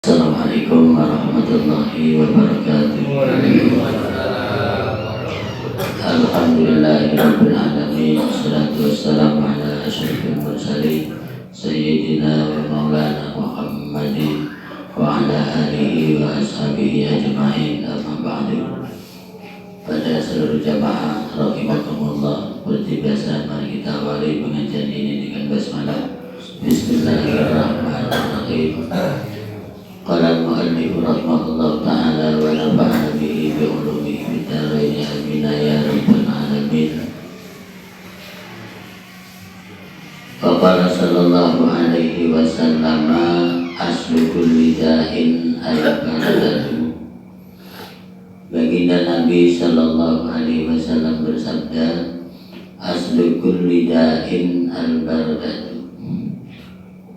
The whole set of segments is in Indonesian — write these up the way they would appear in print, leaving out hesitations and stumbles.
Assalamualaikum warahmatullahi wabarakatuh. Alhamdulillahirabbil alamin. Wassalatu wassalamu ala asyrofil mursalin sayyidina wa maulana Muhammadin wa ala alihi wa ashabihi ajma'in. Amma ba'du. Pada seluruh jamaah rahimakumullah, seperti biasa mari kita awali pengajian ini dengan basmalah. Bismillahirrahmanirrahim. Qala al-mu'allif rahimahullah ta'ala wa nafa'ana bihi bi ulumihi fid dharain amin ya rabbal alamin. Wa qala sallallahu alaihi wasallam aslu kulli da'in al-baradatu. Baginda Nabi sallallahu alaihi wasallam bersabda, aslu kulli da'in al-baradatu.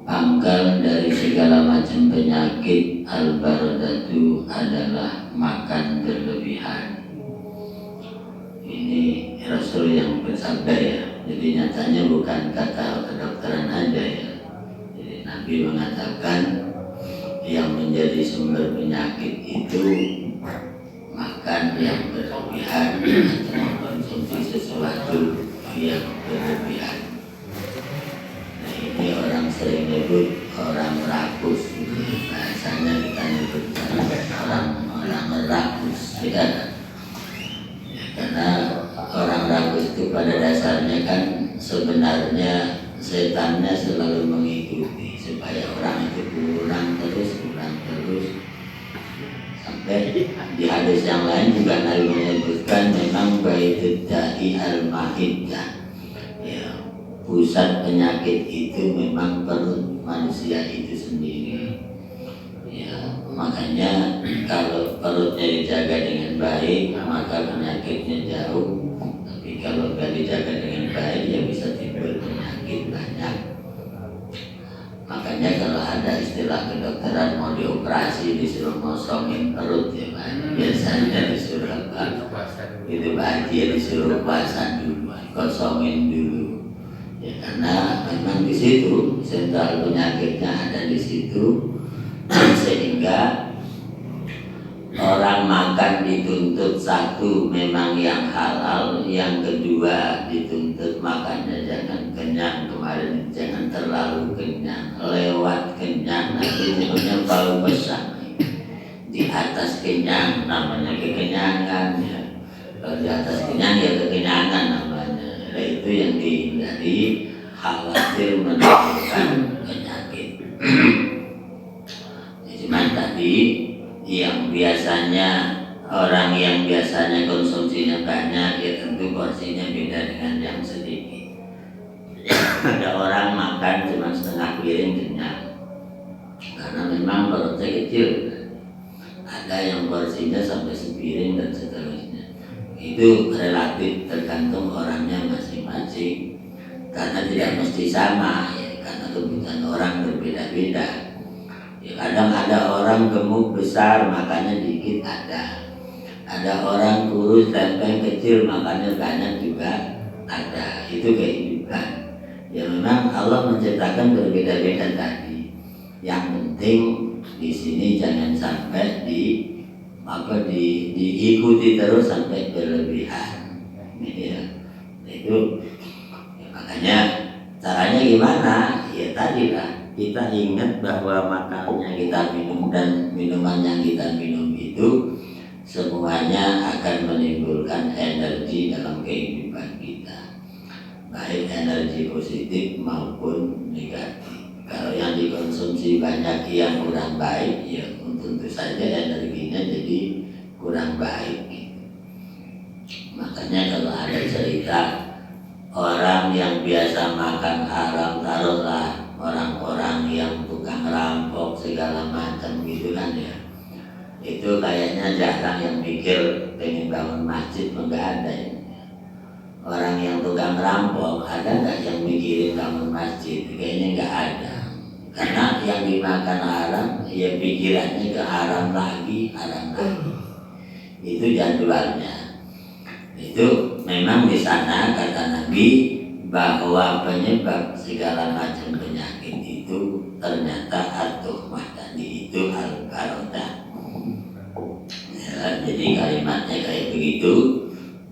Pangkal dari segala macam penyakit al-baradatu adalah makan berlebihan. Ini Rasul yang bersabda ya. Jadi nyatanya bukan kata kedokteran aja ya. Jadi Nabi mengatakan yang menjadi sumber penyakit itu makan yang berlebihan atau mengkonsumsi sesuatu yang berlebihan. Ini orang sering nyebut orang rakus, bahasanya kita nyebut orang rakus, ya. Karena orang rakus itu pada dasarnya kan sebenarnya setannya selalu mengikuti supaya orang itu kurang terus sampai di hadis yang lain juga Nabi menyebutkan memang baitud da'i al-mahiddah. Pusat penyakit itu memang perut manusia itu sendiri. Ya, makanya kalau perutnya dijaga dengan baik, maka penyakitnya jauh. Tapi kalau tidak dijaga dengan baik, ya bisa timbul penyakit banyak. Makanya kalau ada istilah kedokteran mau dioperasi disuruh ngosongin perut ya Pak. Biasanya disuruh apa? Itu Pak Haji disuruh puasa dulu, kosongin dulu. Ya, karena memang di situ sentral penyakitnya ada di situ, sehingga orang makan dituntut satu memang yang halal, yang kedua dituntut makannya jangan kenyang, kemarin jangan terlalu kenyang, lewat kenyang nanti namanya bau besar. Di atas kenyang namanya kekenyangan ya. Kalau di atas kenyang ya kekenyangan namanya. Nah, itu yang dihindari, khawatir menimbulkan penyakit. Cuman tadi yang biasanya orang yang biasanya konsumsinya banyak ya tentu porsinya beda dengan yang sedikit. Ada orang makan cuma setengah piring kenyang karena memang perutnya kecil. Ada yang porsinya sampai sepiring dan seterusnya. Itu relatif tergantung orangnya masing-masing, karena tidak mesti sama ya, karena kebutuhan orang berbeda-beda ya. Kadang ada orang gemuk besar makannya dikit, ada orang kurus lempeng kecil makannya banyak juga ada. Itu kehidupan ya, memang Allah menciptakan berbeda-beda tadi. Yang penting di sini jangan sampai diikuti terus sampai berlebihan ya. Itu ya, makanya caranya gimana ya, tadi lah kita ingat bahwa makanan yang kita minum dan minuman yang kita minum itu semuanya akan menimbulkan energi dalam kehidupan kita, baik energi positif maupun negatif. Kalau yang dikonsumsi banyak yang kurang baik ya tentu saja energinya jadi kurang baik gitu. Makanya kalau ada cerita orang yang biasa makan haram, taruhlah orang-orang yang tukang rampok segala macam gitu kan ya, itu kayaknya jarang yang mikir pengen bangun masjid, enggak ada ya. Orang yang tukang rampok ada nggak yang mikirin bangun masjid? Kayaknya nggak ada. Karena yang dimakan haram, ya pikirannya ke haram lagi. Itu jadwalnya. Itu memang di sana kata Nabi bahwa penyebab segala macam penyakit itu ternyata atuh tadi itu al-barodah. Ya, jadi kalimatnya kayak begitu,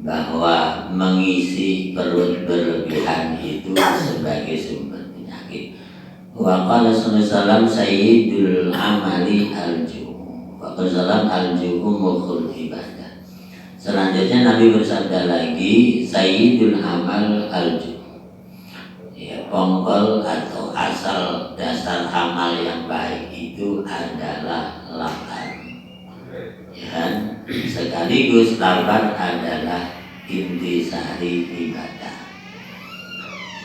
bahwa mengisi perut berlebihan itu sebagai sumber penyakit. Wa qala sallallahu sayyidul amali al-ju'u. Wa qala al-ju'u mukhul ibadah. Selanjutnya Nabi bersabda lagi, sayyidul amal al-ju'u. Ya, pongkol atau asal dasar amal yang baik itu adalah lapar. Ya, sekaligus lapar adalah intisari ibadah.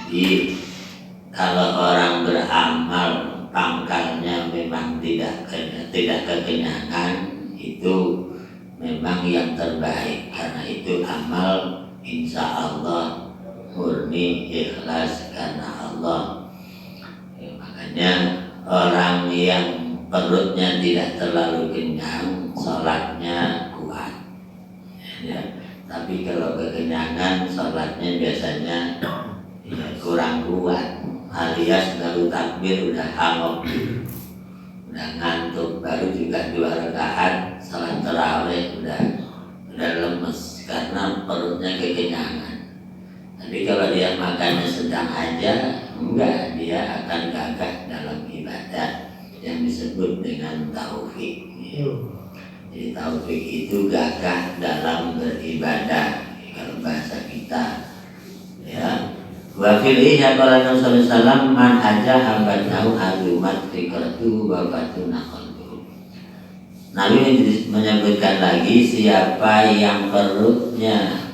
Jadi kalau orang beramal pangkalnya memang tidak kekenyangan, itu memang yang terbaik, karena itu amal insya Allah murni ikhlas karena Allah. Ya, makanya orang yang perutnya tidak terlalu kenyang, sholatnya kuat. Ya, tapi kalau kekenyangan, sholatnya biasanya ya kurang kuat, alias baru takbir udah hangok, udah ngantuk, baru juga 2 rakaat salat tarawih udah lemes karena perutnya kekenyangan. Tapi kalau dia makannya sedang aja, enggak, dia akan gagah dalam ibadah yang disebut dengan taufik. Jadi taufik itu gagah dalam beribadah kalau bahasa kita. Ya. Wa fil ihya qala Nabi sallallahu man haja abadahu azumat fikratu wa fatuna qalbuhu. Nabi menyebutkan lagi, siapa yang perutnya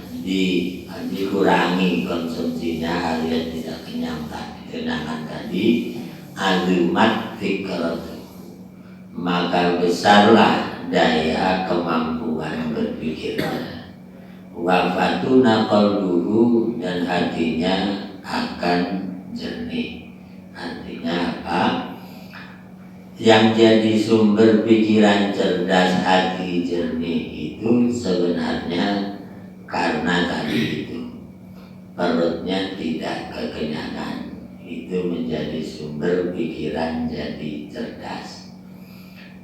dikurangi konsumsinya alias tidak kenyangan tadi, azumat fikratu, maka besarlah daya kemampuan berpikirnya. Wa fatuna qalbuhu, dan hatinya akan jernih. Artinya apa? Yang jadi sumber pikiran cerdas, hati jernih itu sebenarnya karena tadi itu perutnya tidak kekenyangan, itu menjadi sumber pikiran jadi cerdas.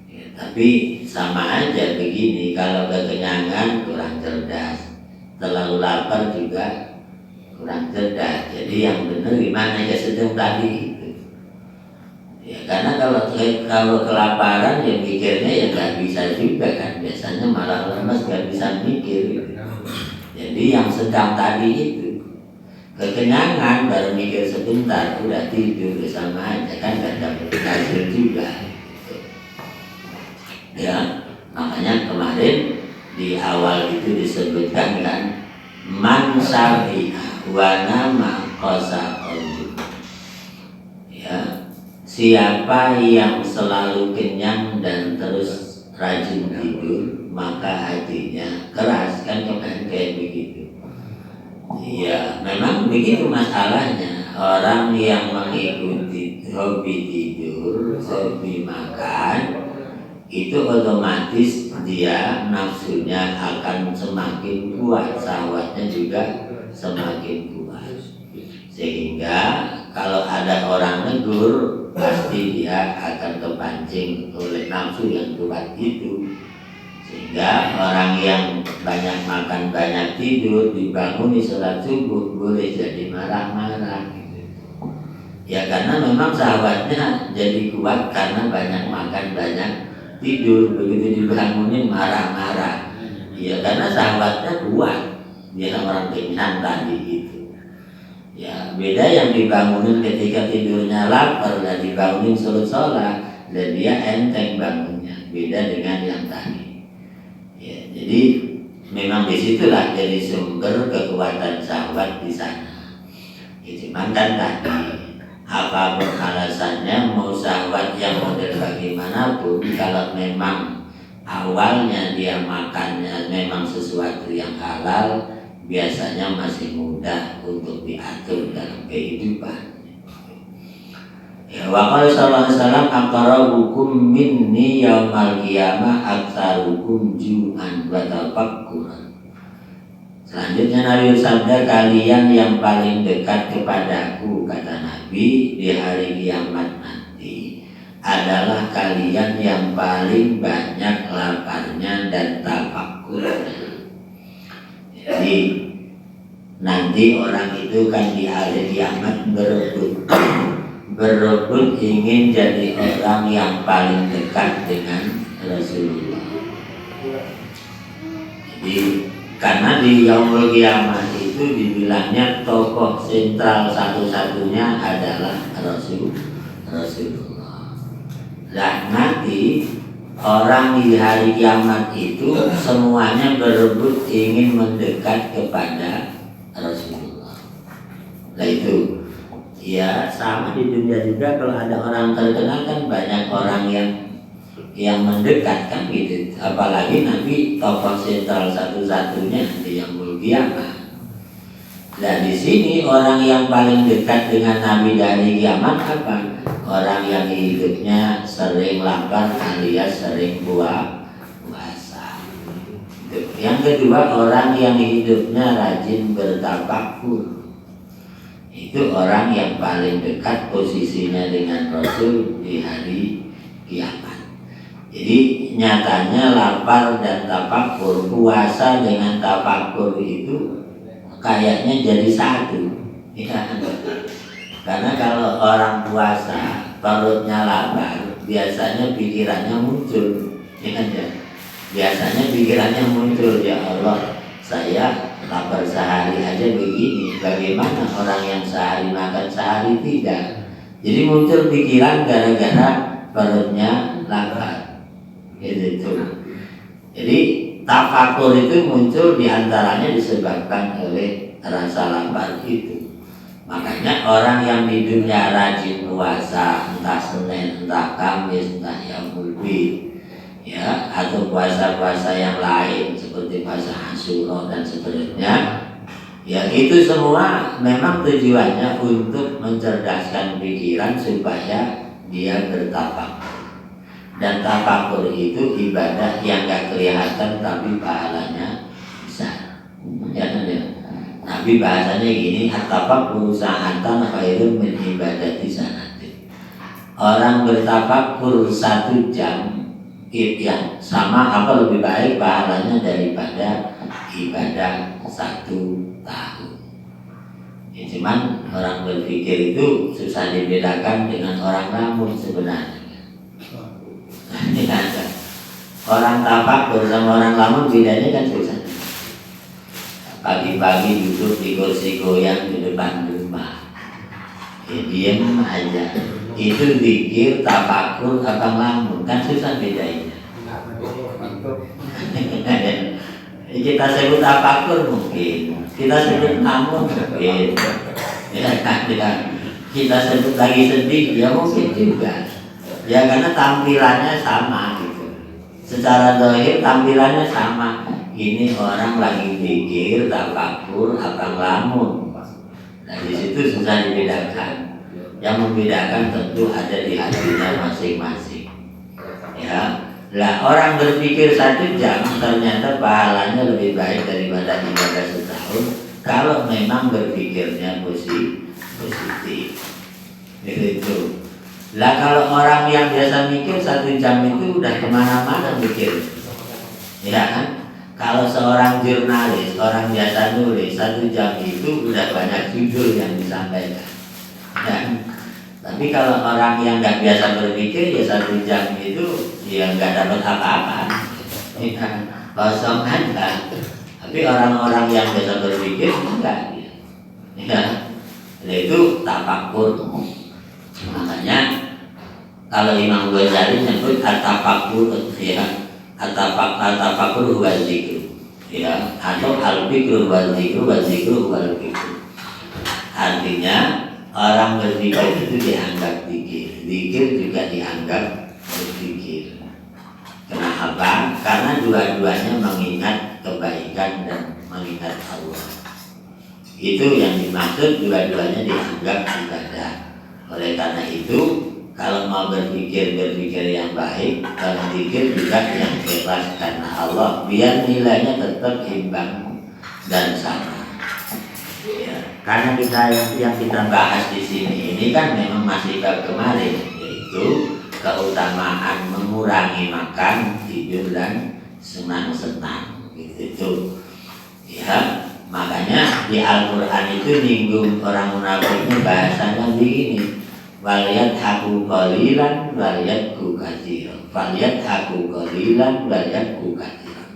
Ya, tapi sama aja begini, kalau kekenyangan kurang cerdas, terlalu lapar juga kurang cerdas. Jadi yang benar gimana ya, sedang tadi itu. Ya karena kalau kelaparan ya mikirnya ya nggak bisa juga kan, biasanya malah lemas, nggak bisa mikir gitu. Jadi yang sedang tadi itu, kekenyangan baru mikir sebentar udah tidur, sama aja kan, nggak dapat hasil juga. Ya, makanya kemarin di awal itu disebutkan kan, man sabiha wa nama qasa qalbu. Ya, siapa yang selalu kenyang dan terus rajin tidur, maka hatinya keras, kan kemarin kayak begitu. Ya, memang begitu masalahnya. Orang yang mengikuti hobi tidur, hobi makan, itu otomatis dia nafsunya akan semakin kuat, syahwatnya juga semakin kuat. Sehingga kalau ada orang negur, pasti dia akan kepancing oleh nafsu yang kuat itu. Sehingga orang yang banyak makan, banyak tidur, dibanguni sholat subuh, boleh jadi marah-marah. Ya karena memang syahwatnya jadi kuat karena banyak makan, banyak tidur, begitu dibangunin marah-marah. Ya karena sahabatnya kuat, dia orang kenyang tadi itu. Ya beda yang dibangunin ketika tidurnya lapar dan dibangunin sholat, dan dia enteng bangunnya, beda dengan yang tadi. Ya jadi memang disitulah jadi sumber kekuatan sahabat di sana. Ya, cuman kan tadi, apapun alasannya, mau syahwat yang model bagaimanapun, kalau memang awalnya dia makannya memang sesuatu yang halal, biasanya masih mudah untuk diatur dalam kehidupan. Ya, wa qala sallallahu alaihi wasallam aqrabukum minni yaumal qiyamah aktsarukum ju'an wa tafakkuran. Selanjutnya Nabi bersabda, kalian yang paling dekat kepadaku, kata Nabi, di hari kiamat nanti adalah kalian yang paling banyak laparnya dan tafakkurnya. Jadi nanti orang itu kan di hari kiamat berebut ingin jadi orang yang paling dekat dengan Rasulullah. Jadi karena di yaumul kiamat itu dibilangnya tokoh sentral satu-satunya adalah Rasulullah. Nah nanti orang di hari kiamat itu semuanya berebut ingin mendekat kepada Rasulullah. Nah itu ya sama di dunia juga, kalau ada orang terkenal kan banyak orang yang mendekat kan gitu. Apalagi nanti tokoh sentral satu-satunya nanti yang kiamat. Dan di sini orang yang paling dekat dengan Nabi dari kiamat apa? Orang yang hidupnya sering lapar alias sering puasa. Yang kedua, orang yang hidupnya rajin bertafakkur. Itu orang yang paling dekat posisinya dengan Rasul di hari kiamat. Jadi nyatanya lapar dan tafakkur, puasa dengan tafakkur itu kayaknya jadi satu, ya. Karena kalau orang puasa perutnya lapar, biasanya pikirannya muncul, ya. Biasanya pikirannya muncul, ya Allah, saya lapar sehari aja begini, bagaimana orang yang sehari makan sehari tidak? Jadi muncul pikiran gara-gara perutnya lapar. Gitu. Jadi tafakur itu muncul diantaranya disebabkan oleh rasa lapar itu. Makanya orang yang hidupnya rajin puasa, entah Senin, entah Kamis, entah Yaumul Bid, ya, atau puasa-puasa yang lain seperti puasa Asyura dan seterusnya, ya itu semua memang tujuannya untuk mencerdaskan pikiran supaya dia bertafakur. Dan tafakur itu ibadah yang gak kelihatan tapi pahalanya besar. Ya kan ya? Nabi bahasanya gini, at-tafakur sa'atan khairun min ibadati sanatin. Orang bertafakur 1 jam ya sama apa lebih baik pahalanya daripada ibadah 1 tahun. Ya, cuman orang berpikir itu susah dibedakan dengan orang lamun sebenarnya. Orang tafakur sama orang lamun bedanya kan susah. Pagi-pagi duduk di kursi goyang di depan rumah, ya diam aja. Itu zikir, tafakur, apa lamun kan susah bedanya. Kita sebut tafakur mungkin, kita sebut lamun mungkin, ya kan? Kita sebut lagi sedih, ya mungkin juga. Ya karena tampilannya sama gitu. Secara zahir tampilannya sama. Ini orang lagi pikir, tafakur, abang lamun. Nah di situ susah dibedakan. Yang membedakan tentu ada di hatinya masing-masing. Ya, lah orang berpikir 1 jam ternyata pahalanya lebih baik daripada ibadah setahun kalau memang berpikirnya positif. Itu. Lah kalau orang yang biasa mikir 1 jam itu udah kemana-mana mikir, ya kan? Kalau seorang jurnalis, orang biasa nulis 1 jam itu udah banyak judul yang disampaikan. Ya. Tapi kalau orang yang nggak biasa berpikir ya 1 jam itu ya nggak dapat apa-apa, ya, kosong aja. Tapi orang-orang yang biasa berpikir enggak, ya. Itu tafakur. Makanya kalau Imam Ghazali nyebut at-tafakkur, ya, at-tafakkur huwa dzikr, ya, atau al-fikru wal dzikru wal fikru. Artinya orang berpikir itu dianggap zikir juga dianggap berpikir. Kenapa? Karena dua-duanya mengingat kebaikan dan mengingat Allah. Itu yang dimaksud, dua-duanya dianggap ibadah. Oleh karena itu, kalau mau berpikir yang baik, kalau zikir juga yang ikhlas karena Allah, biar nilainya tetap imbang dan sama. Ya, karena kita yang kita bahas di sini ini kan memang masih bab kemarin, yaitu keutamaan mengurangi makan, tidur dan senang-senang gitu. Ya, makanya di Al-Quran itu nyinggung orang munafiknya bahasanya begini, waliyat haku qalilan waliyat ku katsiran, waliyat haku qalilan waliyat ku katsiran.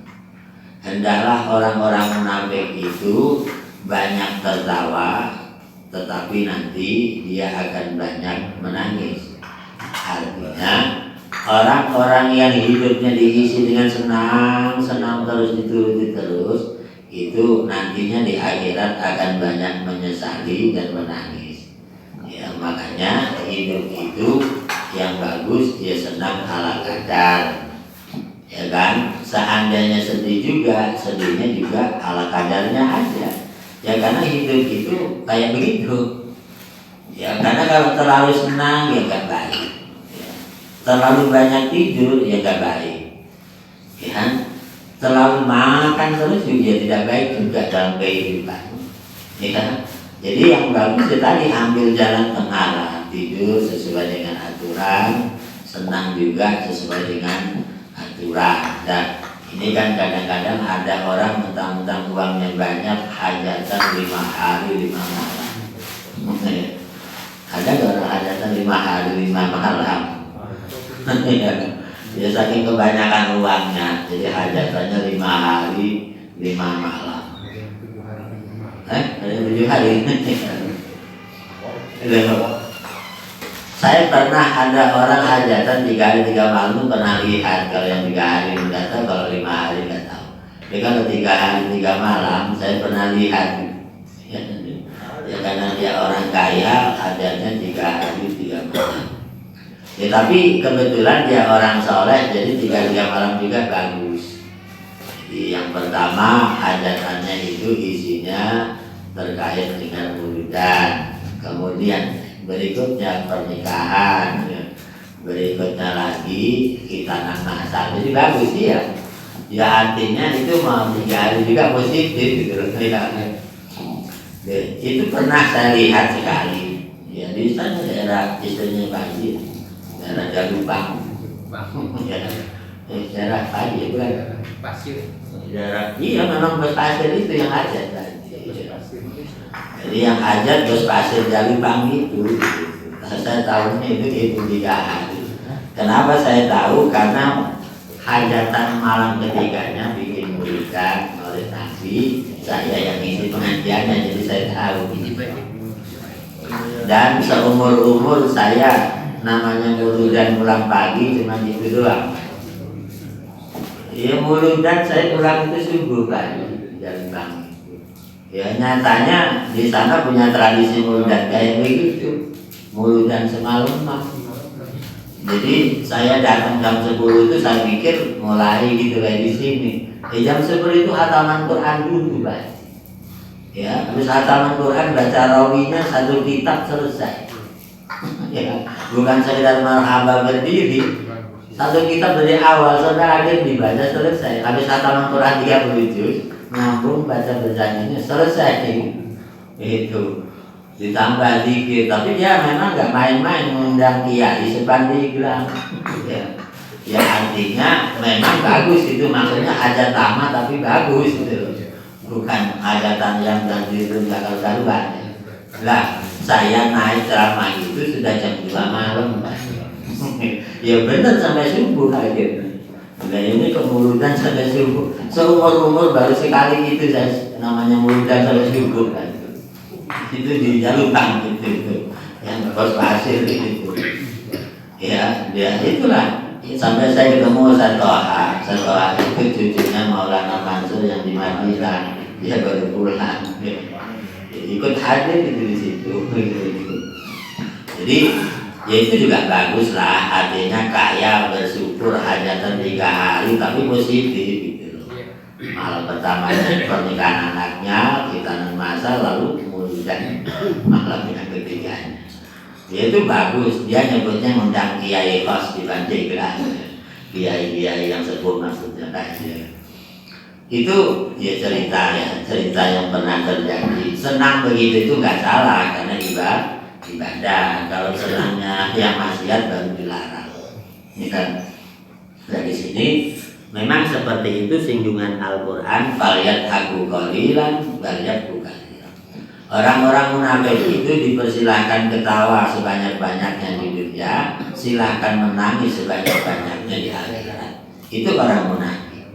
Hendaklah orang-orang munafik itu banyak tertawa, tetapi nanti dia akan banyak menangis. Artinya orang-orang yang hidupnya diisi dengan senang terus dituruti terus, itu nantinya di akhirat akan banyak menyesali dan menangis. Ya, makanya hidup itu yang bagus dia senang ala kadar. Ya kan, seandainya sedih juga, sedihnya juga ala kadarnya aja. Ya karena hidup itu kayak begitu. Ya karena kalau terlalu senang ya gak baik. Ya, terlalu banyak tidur ya gak baik. Ya, terlalu makan terus juga tidak baik juga dalam kehidupan. Ya, jadi yang bagus ya tadi ambil jalan tengah lah, tidur sesuai dengan aturan, senang juga sesuai dengan aturan. Dan ini kan kadang-kadang ada orang mentang-mentang uangnya banyak, hajatan 5 hari 5 malam. Ada orang hajatan 5 hari 5 malam. Ya saking kebanyakan uangnya, jadi hajatannya 5 hari 5 malam. Ada 7 hari. Saya pernah ada orang hajatan 3 hari 3 malam pernah lihat. Kalau yang 3 hari nggak tahu, kalau 5 hari nggak tahu. Jadi kalau 3 hari 3 malam saya pernah lihat. Ya karena dia orang kaya, hajatnya 3 hari 3 malam. Ya tapi kebetulan dia orang soleh, jadi 3 malam juga bagus. Jadi yang pertama hajatannya itu isinya terkait dengan wiridan. Kemudian berikutnya pernikahan, berikutnya lagi khitanan masal. Jadi bagus dia. Ya artinya itu mau 3 hari juga positif gitu. Itu pernah saya lihat sekali. Ya di sana daerah istrinya Banjir, daerah Jalupang. Ya, daerah Banjir bukan? Pasir. Daerah, iya memang bus pasir itu yang hajat tadi. Jadi yang hajat bus pasir Jalupang itu. Saya tahunya itu 3 hari. Kenapa saya tahu? Karena hajatan malam ketiganya bikin berikan oleh Nabi, saya yang isi pengajiannya, jadi saya tahu. Dan seumur-umur saya namanya muludan pulang pagi cuma itu doang. Ya muludan saya pulang itu subuh pagi dari Bang. Ya nyatanya di sana punya tradisi muludan kayak begitu, muludan semalam. Jadi saya datang jam 10 itu saya pikir mulai gitu kayak di sini. Jam 10 itu hataman Quran dulu, Pak. Ya, habis hataman Quran baca rawinya 1 kitab selesai. Ya, bukan sekedar marhaba berdiri. 1 kitab dari awal sampai akhir dibaca selesai. Habis hataman Quran 30 juz, nyambung baca berjanya selesai. Itu. Ditambah dikit, tapi dia memang nggak main-main mengundang kiai sepandeglang. Ya artinya memang bagus itu, maksudnya hajat tamat tapi bagus gitu, bukan hajatan yang ganti itu nggak karuan. Lah saya naik ceramah itu sudah jam 2 malam. Ya benar sampai subuh akhirnya. Nah ini kemuludan sampai subuh. Seumur-umur baru sekali itu saya namanya muludan sampai subuh kan. Itu di Jalupang itu yang bos pasir itu. Ya itulah. Sampai saya ketemu Satoha itu cucunya Maulana Mansur yang di Madinah, dia baru pulang. Ikut hadir itu di situ. Jadi ya itu juga bagus lah, artinya kaya bersyukur hajatan 3 hari tapi positif gitu loh. Malam pertamanya pernikahan anaknya, khitanan masal, lalu kemudian malam yang ketiganya. Ya itu bagus, dia nyebutnya ngundang kiai khos di Pandeglang, kiai-kiai yang sepuh maksudnya kayak itu ya cerita yang pernah terjadi. Senang begitu itu nggak salah karena ibadah. Kalau senangnya yang maksiat baru dilarang. Ini kan dari sini memang seperti itu singgungan Al-Quran. Faliyat aku qalilan waliyat bukan. Orang-orang munafik itu dipersilahkan ketawa sebanyak-banyaknya di dunia, silahkan menangis sebanyak-banyaknya di akhirat. Itu orang munafik.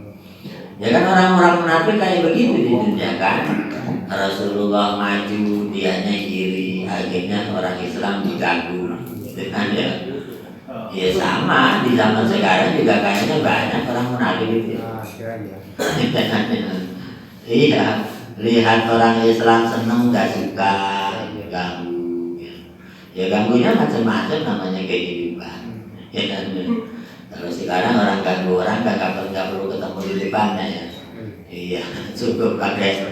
Ya kan orang-orang munafik kayak begitu di dunia kan. Rasulullah maju, dianya iri, akhirnya orang Islam diganggu. Dengan ya sama di zaman sekarang juga kayaknya banyak orang munafik itu. Iya. Lihat orang Islam seneng gak suka ganggu, ya ganggunya macam-macam namanya kehidupan. Ya kan? Kalau sekarang orang ganggu orang gak perlu ketemu di depannya ya. Iya, cukup pakai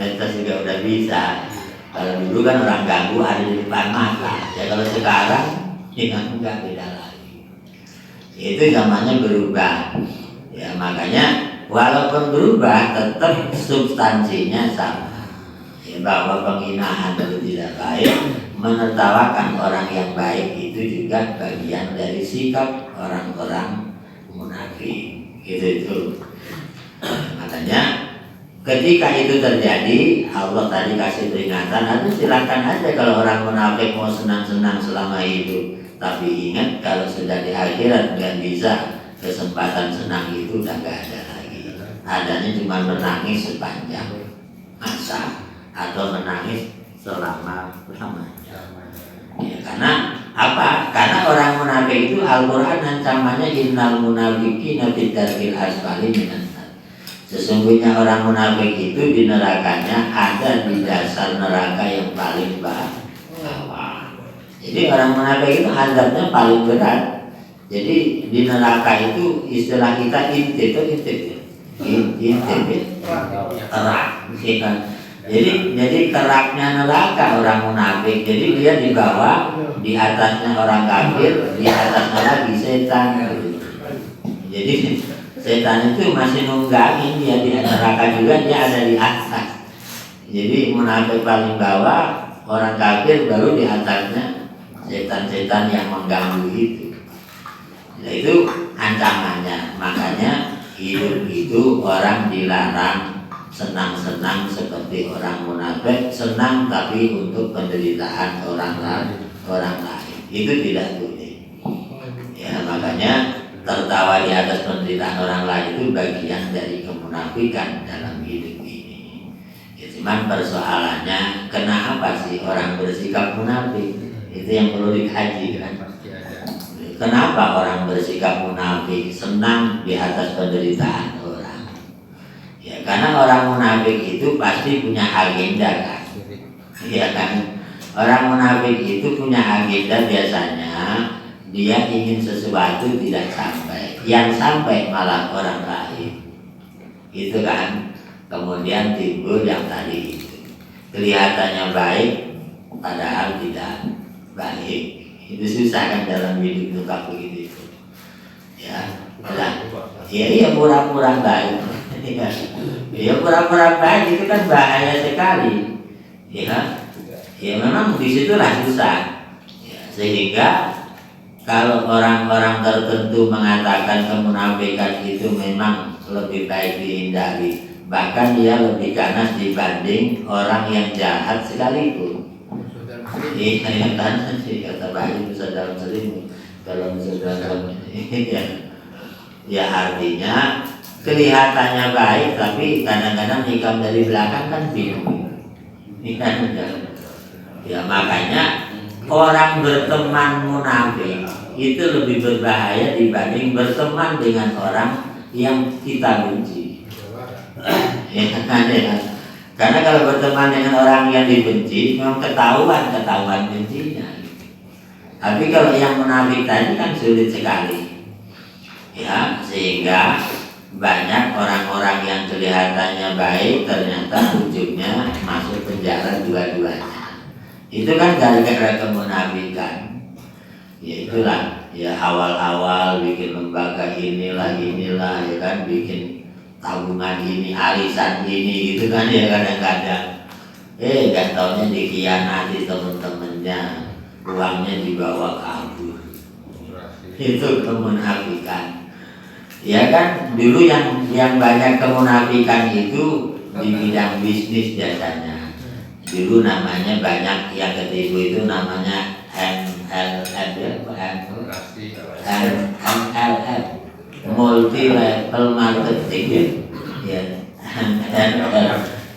medsos juga udah bisa. Kalau dulu kan orang ganggu ada di depan mata. Ya kalau sekarang ya enggak beda lagi. Itu zamannya berubah. Ya makanya walaupun berubah, tetap substansinya sama. Ya, bahwa penghinaan itu tidak baik, menertawakan orang yang baik itu juga bagian dari sikap orang-orang munafik. Itu. Makanya ketika itu terjadi, Allah tadi kasih peringatan. Nanti silakan aja kalau orang munafik mau senang-senang selama hidup. Tapi ingat kalau sudah di akhirat nggak bisa, kesempatan senang itu udah nggak ada. Adanya cuma menangis sepanjang masa atau menangis selama-lamanya. Ya, karena apa? Karena orang munafik itu Al-Quran ancamannya innal munafiqina fid darkil asfali minan nar. Sesungguhnya orang munafik itu di nerakanya ada di dasar neraka yang paling bawah. Jadi orang munafik itu azabnya paling berat. Jadi di neraka itu istilah kita intip. Kerak, kan? Jadi keraknya neraka orang munafik. Jadi dia di bawah, di atasnya orang kafir, di atasnya lagi setan. Jadi setan itu masih nunggangin dia di neraka juga, dia ada di atas. Jadi munafik paling bawah, orang kafir baru di atasnya setan-setan yang mengganggu itu. Nah, itu ancamannya. Makanya hidup itu orang dilarang senang-senang seperti orang munafik, senang tapi untuk penderitaan orang lain itu tidak boleh. Ya makanya tertawa di atas penderitaan orang lain itu bagian dari kemunafikan dalam hidup ini. Ya, cuman persoalannya kenapa sih orang bersikap munafik? Itu yang perlu dikaji kan. Kenapa orang bersikap munafik senang di atas penderitaan orang? Ya karena orang munafik itu pasti punya agenda kan? Ya kan? Orang munafik itu punya agenda biasanya dia ingin sesuatu tidak sampai, yang sampai malah orang lain. Itu kan? Kemudian timbul yang tadi itu kelihatannya baik, padahal tidak baik. Itu susah kan dalam hidup tukar begitu itu. Ya, iya pura-pura baik. Ya pura-pura baik itu kan bahaya sekali. Ya memang disitulah susah. Ya, sehingga kalau orang-orang tertentu mengatakan kemunafikan itu memang lebih baik dihindari, bahkan dia lebih ganas dibanding orang yang jahat sekalipun. Iya kan sih kata bayi bisa dalam selimut kalau bisa dalam ya artinya kelihatannya baik tapi kadang-kadang nikam dari belakang kan bingung. Ya makanya orang berteman munafik itu lebih berbahaya dibanding berteman dengan orang yang kita benci. Ya kan? Karena kalau berteman dengan orang yang dibenci, memang ketahuan bencinya. Tapi kalau yang munafik tadi kan sulit sekali. Ya, sehingga banyak orang-orang yang kelihatannya baik ternyata ujungnya masuk penjara dua-duanya. Itu kan gara-gara kemunafikan. Ya itulah, ya awal-awal bikin lembaga inilah ya kan, bikin tabungan ini, arisan ini gitu kan ya kadang-kadang. Gak taunya dikhianati temen-temennya, uangnya dibawa kabur. Itu kemunafikan. Ya kan, dulu yang banyak kemunafikan itu di bidang bisnis biasanya. Dulu namanya banyak yang ketipu itu namanya MLM, MLM, multi level marketing ya.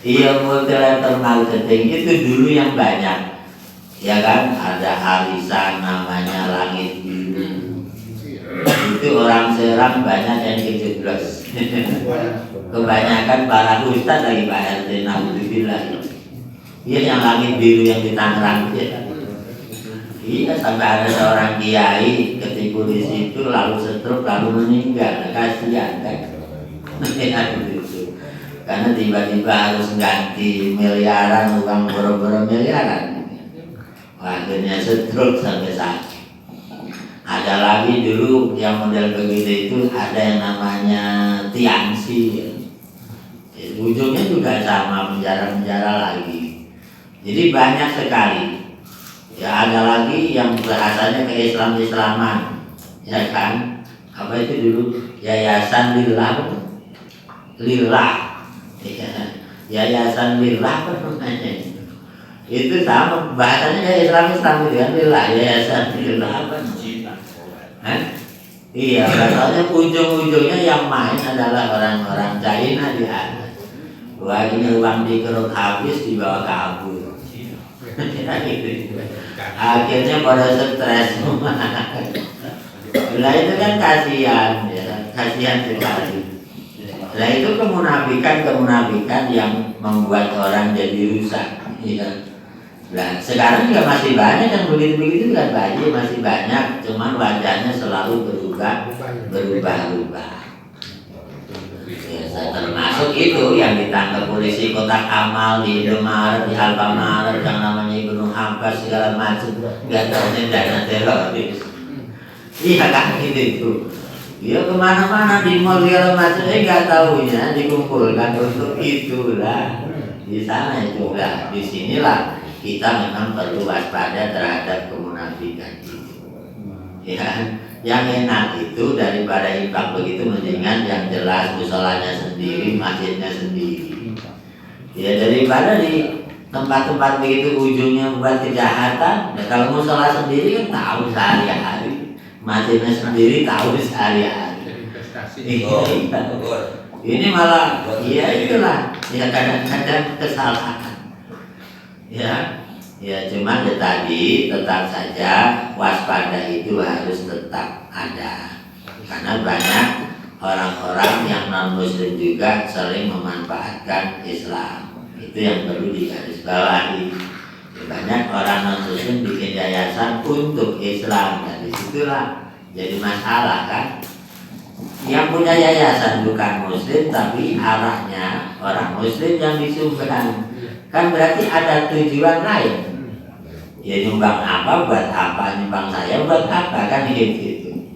Iya, multi level marketing itu dulu yang banyak. Ya kan, ada arisan namanya langit biru. Itu orang Serang banyak yang kejeblos. Kebanyakan para ustadz lagi Pak RT, alhamdulillah. Iya, yang langit biru yang di Tangerang ya. Iya, sampai ada seorang kiai ketipu di situ lalu stroke lalu meninggal. Kasihan kan? Karena tiba-tiba harus ganti miliaran, uang boro-boro miliaran. Akhirnya stroke sampai sakit. Ada lagi dulu yang model begitu itu ada yang namanya Tiansi ya. Ujungnya juga sama, penjara-penjara lagi. Jadi banyak sekali. Ya ada lagi yang bahasanya ke Islam-Islaman, ya kan? Apa itu dulu? Yayasan Lillah, Lillah, ya. Yayasan Lillah apa namanya? Itu sama bahasanya kayak Islam-Islam gitu kan, Lillah, Yayasan Lillah apa? Iya, katanya ujung-ujungnya yang main adalah orang-orang China di atas. Wah, ini uang dikeruk habis dibawa kabur. Akhirnya pada stres semua. Nah itu kan kasihan ya, kasihan sekali. Nah itu kemunafikan yang membuat orang jadi rusak. Ya. Nah sekarang juga masih banyak yang begitu-begitu kan banyak, masih banyak, cuman wajahnya selalu berubah-ubah. Ya, termasuk itu yang ditangkap polisi Kotak Amal di Indomaret, di Alfamaret yang namanya Ibnu Abbas segala macam, nggak tahunya dana teroris. Iya kan gitu. Dia kemana-mana di mall segala macam, nggak tahunya dikumpulkan untuk itulah. Di sana itu lah, di sinilah kita memang perlu waspada terhadap kemunafikan itu. Ya, yang enak itu daripada infak begitu mendingan yang jelas musholanya sendiri, masjidnya sendiri. Ya daripada di tempat-tempat begitu ujungnya buat kejahatan. Ya, kalau mushola sendiri kan tahu sehari-hari, masjidnya sendiri tahu sehari-hari. Ini malah, ya itulah, ya kadang-kadang kesalahan. Ya cuma tadi tetap saja waspada itu harus tetap ada, karena banyak orang-orang yang non muslim juga sering memanfaatkan Islam. Itu yang perlu digarisbawahi. Banyak orang non muslim bikin yayasan untuk Islam, dan disitulah jadi masalah kan. Yang punya yayasan bukan muslim tapi arahnya orang muslim yang disumbang, kan berarti ada tujuan lain. Ya nyumbang apa, buat apa, nyumbang saya buat apa, kan gitu.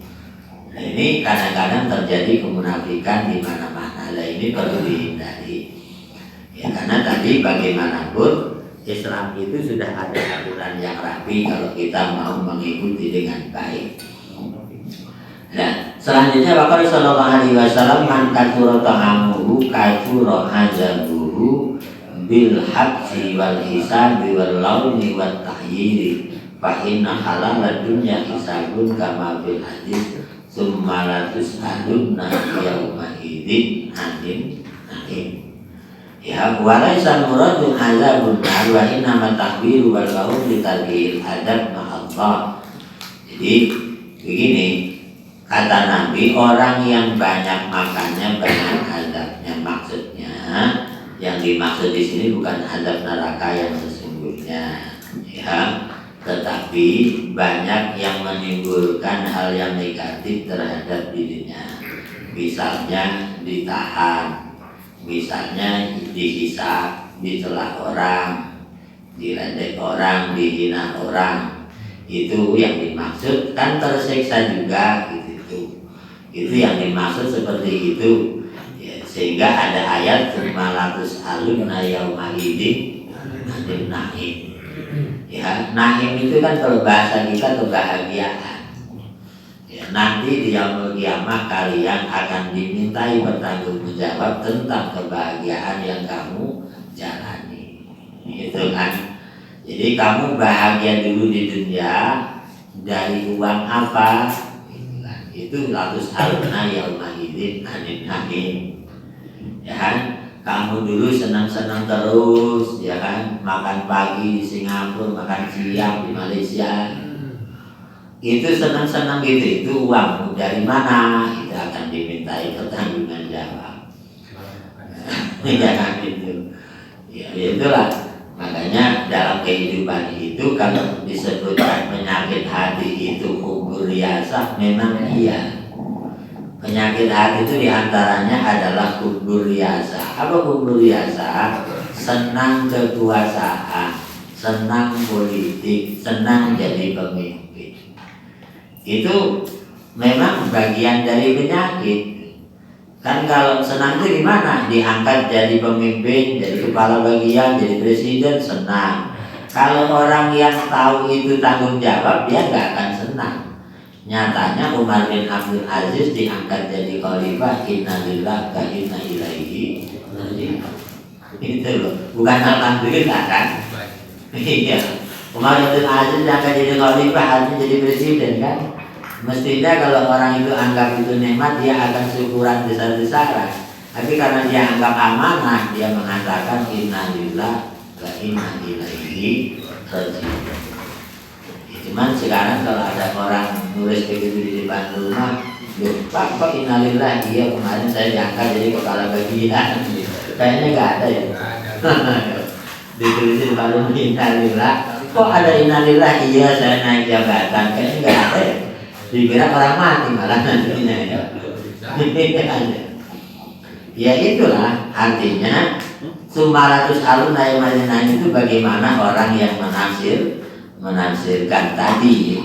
Nah ini kadang-kadang terjadi kemunafikan di mana-mana. Nah ini perlu dihindari. Ya karena tadi bagaimanapun Islam itu sudah ada aturan yang rapi kalau kita mau mengikuti dengan baik. Nah selanjutnya Bapak Sallallahu Alaihi Wasallam man katsura ta'amuhu katsura hazabuhu bil habsi wal hisabi wal launi wat tahyiri fa inna halal dunya hisabun kama fil hadis summa la tus'alunna yauma idzin anin anin. Ya walaysa muradu azabun nar wa inna ma tahbiru wal qaul li tarbil adab ma Allah. Jadi begini kata Nabi, orang yang banyak makannya banyak azabnya. Maksudnya yang dimaksud di sini bukan azab neraka yang sesungguhnya, ya, tetapi banyak yang menimbulkan hal yang negatif terhadap dirinya. Misalnya ditahan, misalnya dihisab, dicela orang, diledek orang, dihina orang. Itu yang dimaksud, kan tersiksa juga gitu. Itu yang dimaksud seperti itu. Sehingga ada ayat 500 alumna yauma idzin anin naim. Ya, naim itu kan kalau bahasa kita kebahagiaan. Ya, nanti di yaumul kiamah kalian akan dimintai bertanggung jawab tentang kebahagiaan yang kamu jalani. Itu kan. Jadi kamu bahagia dulu di dunia dari uang apa? Itu latus aluna yauma idzin anin naim. Ya kan? Kamu dulu senang-senang terus, ya kan? Makan pagi di Singapura, makan siang di Malaysia. Itu senang-senang gitu, itu uangmu dari mana? Itu akan dimintai pertanggungan jawab. Ya kan itu. Ya itulah. Makanya dalam kehidupan itu kalau disebutkan penyakit hati itu kubur riasah, memang iya. Penyakit hati itu diantaranya adalah kubur riasah. Apa kubur riasah? Senang kekuasaan, senang politik, senang jadi pemimpin. Itu memang bagian dari penyakit. Kan kalau senang itu gimana? Diangkat jadi pemimpin, jadi kepala bagian, jadi presiden, senang. Kalau orang yang tahu itu tanggung jawab, dia nggak akan senang. Nyatanya Umar bin Abdul Aziz diangkat jadi khalifah, innalillahi wa inna ilaihi raji'un. Itu loh, bukan alhamdulillah kan? Iya. Umar bin Abdul Aziz diangkat jadi khalifah, artinya jadi presiden kan? Mestinya kalau orang itu anggap itu nikmat, dia akan syukuran besar-besaran. Tapi karena dia anggap amanah, dia mengatakan innalillahi wa inna ilaihi raji'un. Cuman sekarang kalau ada orang nulis begitu di depan rumah, Pak kok innalillahi, iya kemarin saya diangkat jadi kepala bagian. Kayaknya nggak ada ya. Ditulis di depan rumah innalillahi, kok ada innalillahi, iya saya naik jabatan. Kayaknya nggak ada ya. Dikira orang mati malah nantinya ya. Ya itulah artinya Sumaratus aluna yauma itu bagaimana orang yang menafsirkan tadi.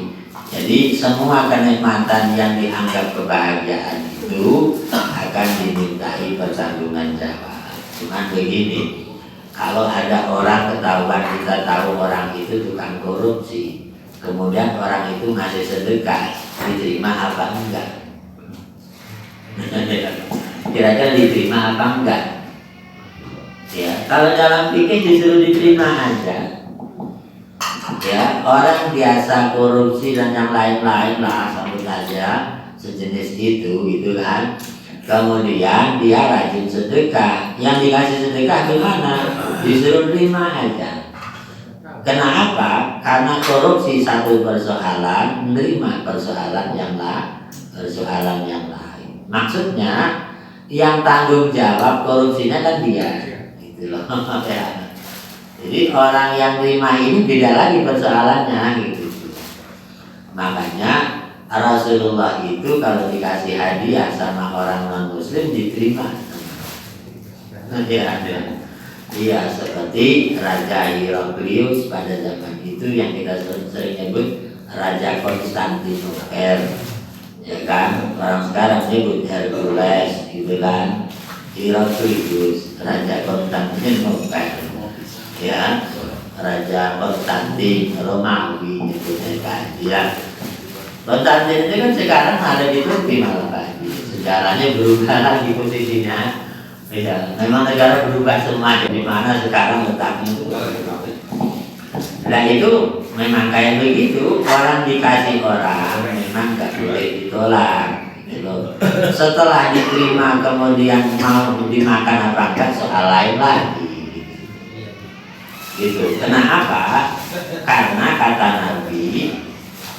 Jadi semua kenikmatan yang dianggap kebahagiaan itu akan dimintai pertanggungan jawab. Cuma begini, kalau ada orang ketahuan, kita tahu orang itu tukang korupsi, kemudian orang itu ngasih sedekah, diterima apa enggak? Kira-kira diterima apa enggak? Ya, kalau dalam fikih disuruh diterima aja. Ya, orang biasa korupsi dan yang lain-lain lah, sebut aja sejenis itu, gitu kan. Kemudian dia rajin sedekah, yang dikasih sedekah gimana? Disuruh terima aja. Kenapa? Karena korupsi satu persoalan, menerima persoalan yang lain. Maksudnya yang tanggung jawab korupsinya kan dia, gitu loh. Ya. Jadi orang yang terima ini beda lagi persoalannya, gitu. Makanya Rasulullah itu kalau dikasih hadiah sama orang non Muslim diterima. Iya, seperti Raja Heraklius pada zaman itu yang kita sering nyebut Raja Konstantinopel, ya kan? Orang sekarang nyebut Hercules, gitu kan? Heraklius, Raja Konstantinopel, ya, Raja Konstantin Romawi nyebutnya kan? Ya, Konstantin itu kan sekarang ada di Turki malah Pak. Sejarahnya berubah lagi posisinya. Ya, memang negara berubah semua, di mana sekarang letaknya itu. Nah itu memang kayak begitu, orang dikasih orang memang nggak boleh ditolak. Gitu. Setelah diterima kemudian mau dimakan apa enggak soal lain lagi. Gitu. Kenapa? Karena kata Nabi,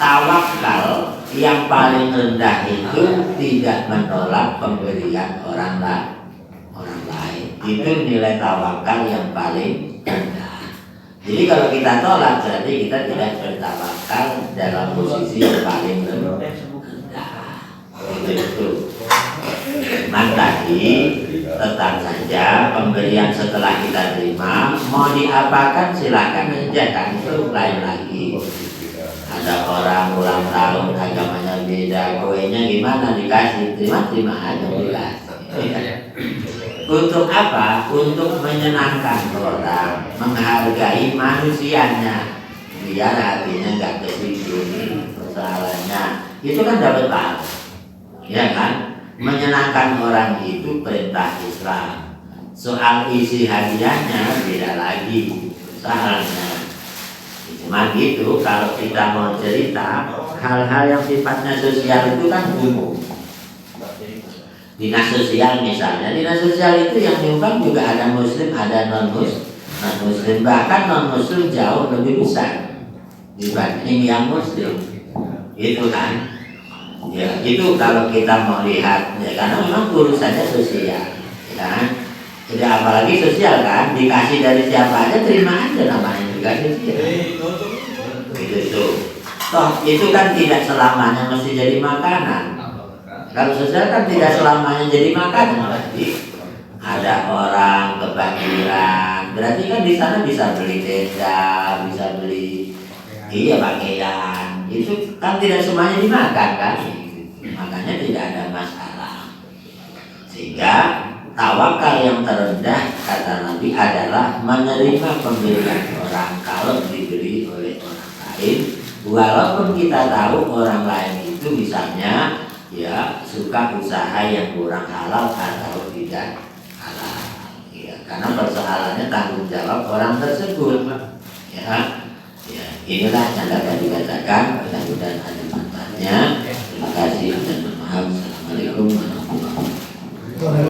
tawakal yang paling rendah itu tidak menolak pemberian orang lain. Itu nilai tawakal yang paling rendah. Jadi kalau kita tolak berarti kita tidak bertawakal dalam posisi yang paling rendah. Itu. Nah tadi tetap saja pemberian setelah kita terima mau diapakan silakan aja kan, itu lain lagi. Ada orang ulang tahun agamanya beda, kuenya gimana dikasih, terima aja dikasih. Untuk apa? Untuk menyenangkan orang, menghargai manusianya, biar hatinya nggak kesinggung persoalannya. itu kan dapat pahala, ya kan? Menyenangkan orang itu perintah Islam. Soal isi hadiahnya beda lagi soalnya. Cuma gitu, kalau kita mau cerita hal-hal yang sifatnya sosial itu kan umum. Dinas sosial misalnya, dinas sosial itu yang nyumbang juga ada muslim, ada non-muslim, bahkan non-muslim jauh lebih besar dibanding yang muslim. Itu kan, ya itu kalau kita mau lihat, ya karena memang urusannya sosial, ya kan. Jadi apalagi sosial kan, dikasih dari siapa aja terima aja, namanya juga sosial. Itu toh itu kan tidak selamanya mesti jadi makanan. Kalau sosial kan tidak selamanya jadi makanan, berarti ada orang kebanjiran, berarti kan di sana bisa beli tenda, bisa beli pakaian. Itu kan tidak semuanya dimakan kan, makanya tidak ada masalah. Sehingga tawakal yang terendah kata Nabi adalah menerima pemberian orang kalau diberi oleh orang lain, walaupun kita tahu orang lain itu misalnya ya suka usaha yang kurang halal atau tidak halal, ya, karena persoalannya tanggung jawab orang tersebut, ya inilah yang dapat dikatakan, mudah-mudahan ada manfaatnya. Terima kasih dan maaf. Assalamualaikum warahmatullahi wabarakatuh.